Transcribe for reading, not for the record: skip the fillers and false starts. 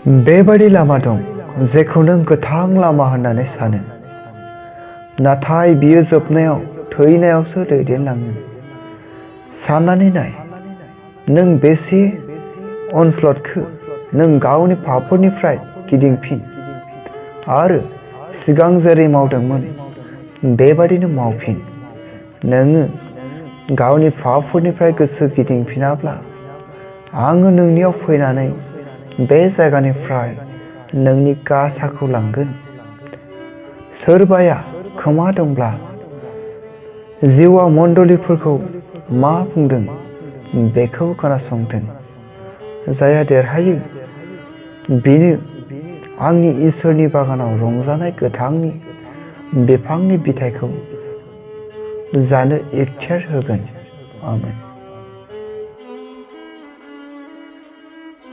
बेबादि लामा दं जेखौ नों गोथां लामा होननानै सानो, नाथाय बियो जोबनायाव थैनायावसो दैदेनलाङो। साननानै नाय, नों बेसे अनस्लदखो नों गावनि पापफोरनिफ्राय गिदिंफिन आरो सिगां जेरै मावदोंमोन बेबादिनो मावफिन। नोङो गावनि पापफोरनिफ्राय गोसो गिदिंफिनाब्ला आङो नोंनियाव फैनानै बे जायगानिफ्राय नोंनि गासाखौ लांगोन। सोरबाया खोमा दंब्ला जिउआ मण्डलिफोरखौ मा बुंदों बेखौ खोनासंथों। जायहा देरहायो बेनो आंनि इसोरनि बागानाव रंजानाय गोथांनि बिफांनि बिथाइखौ जानो इखथियार होगोन। आमेन।